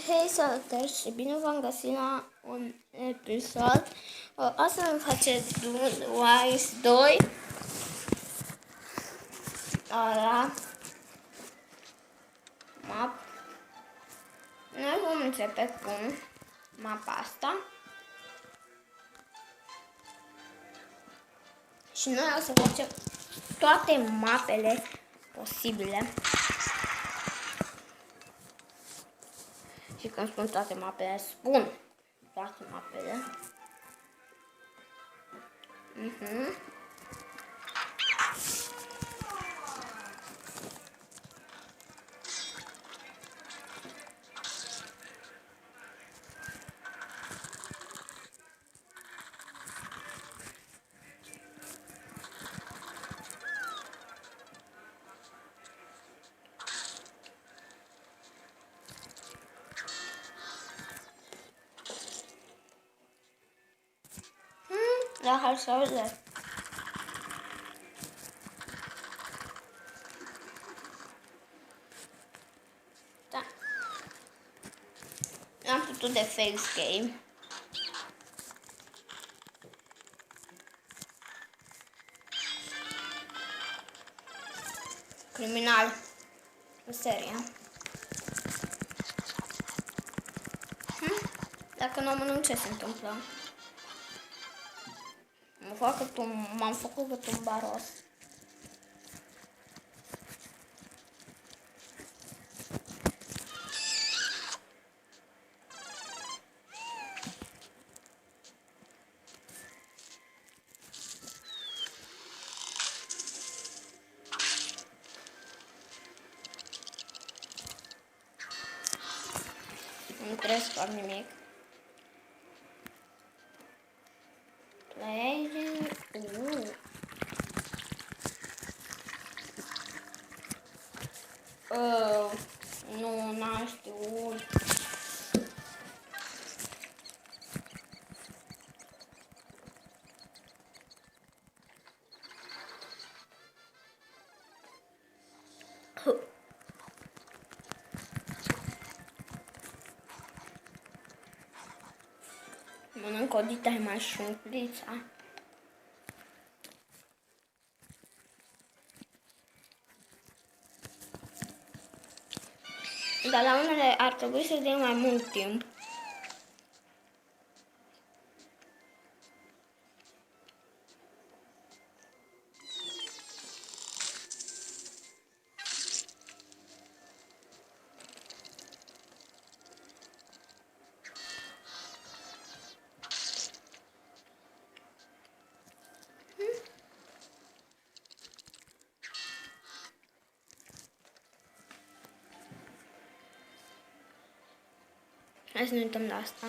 Hei, salutări și bine v-am găsit la un episod. O să îmi faceți Wise 2 la map. Noi vom începe cu mapa asta. Și noi o să facem toate mapele posibile. Și când spun toate mapele, spun toate mapele. Da, hai să vedem. Da. Am putut de face game. Criminal. În serie. Dacă nu mănânc, ce se întâmplă? M-am făcut cât un baros. Nu trebuie să fac nimic. Nu, n-am știut. Mănânc o dita mai șumplița. Dar la unele ar trebui să dea mai mult timp. Hai să ne uităm la asta.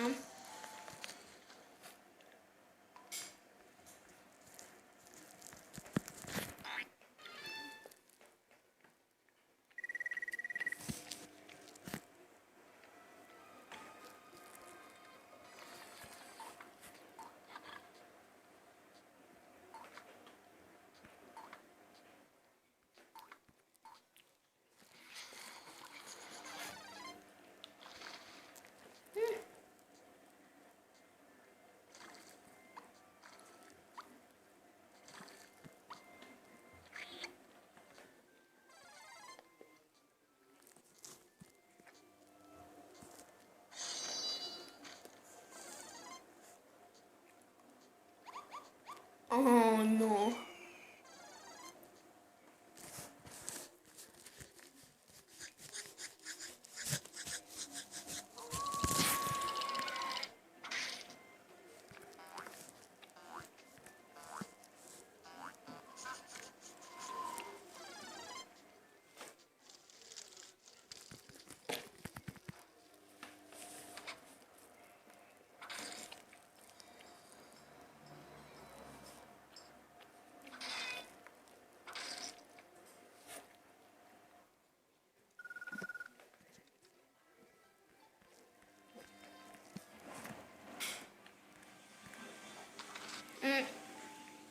Oh, nu.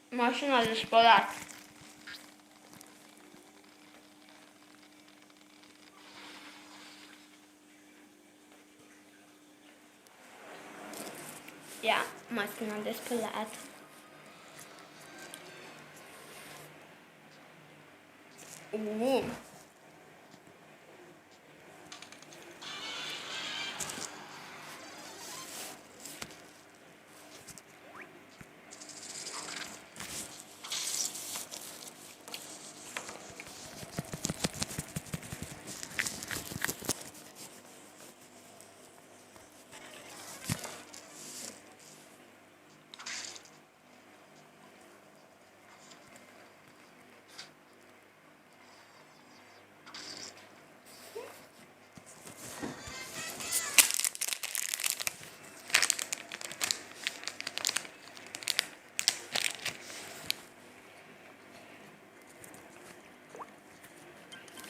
Mașina de spălat. Ia, mașina de spălat.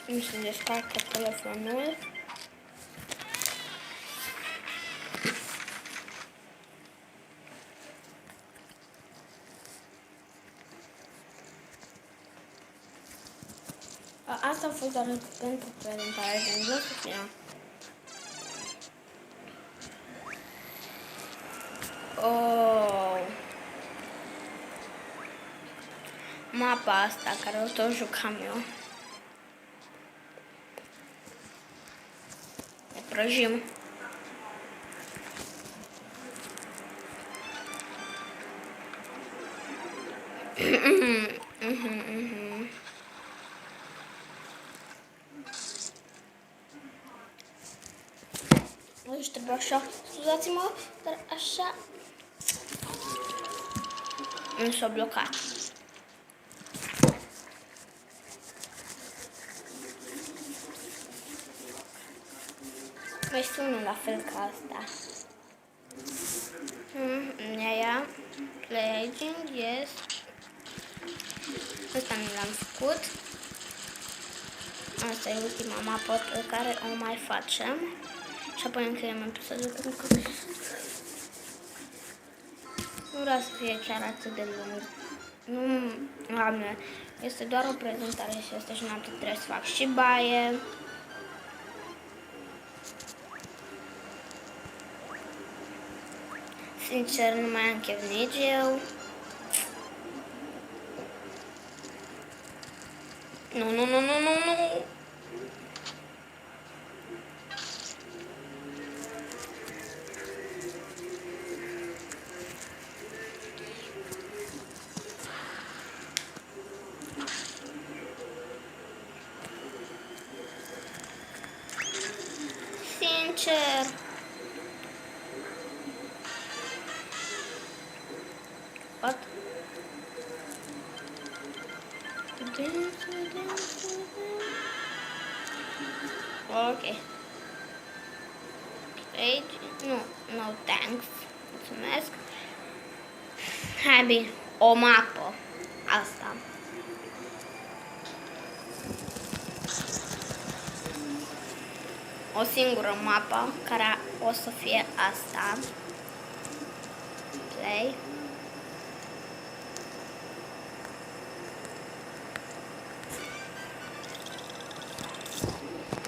Îmi se descarcă telefonul. Asta a fost doar pentru prezentare de Sofia. Oh. Mapa asta care o tot jucam eu. Ne prăjim. Deci trebuie așa, scuzați-mă, dar așa nu s-a blocat. Mai sună la fel ca asta. Ia, Play Agent, yes. Asta mi l-am făcut. Asta e ultima mapă pe care o mai facem. Și apoi încheiem episodul pentru că nu vreau să fie chiar atât de lung. Nu am, este doar o prezentare și asta și noapte trebuie să fac și baie. Sincer, nu mai am chef nici eu. Nu. Sincer. What? Ok. Aici, no thanks. Mulțumesc. Hai bine, o mapă. Asta. O singură mapă care o să fie asta. Play.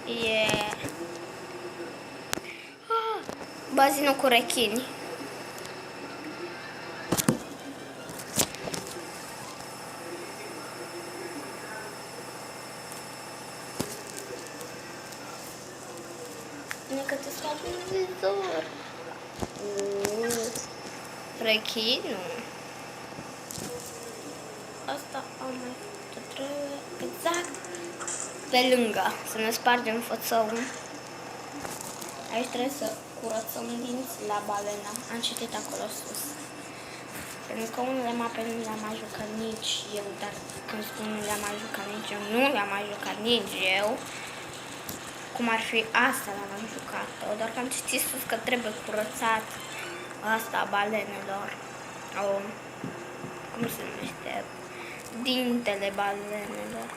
Yeah. Bazinul cu rechini. Bine că te scapi în vizor. Rechinul. Asta am mai făcut, trebuie exact pe lângă, să ne spargem fățăul. Aici trebuie să curățăm dinți la balena. Am citit acolo sus. Pentru că unele mape nu le-am mai jucat nici eu, dar când spun nu le-am mai jucat nici eu, nu le-am mai jucat nici eu. Cum ar fi asta l-am jucat-o, doar că am citit sus că trebuie curățat asta balenelor. Cum se numește? Dintele balenelor.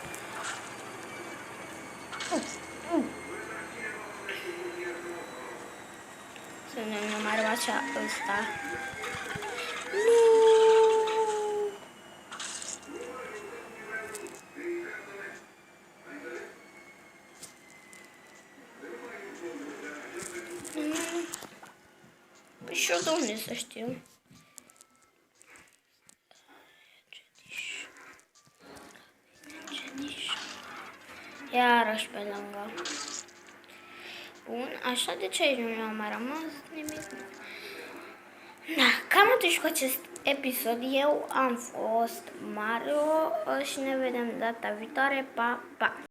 Să ne mai rămase ăsta. Și eu de unde să știu? Iarăși pe lângă. Bun, așa, de ce aici nu mi-a mai rămas nimic? Da, cam atunci cu acest episod eu am fost Mario și ne vedem data viitoare. Pa, pa!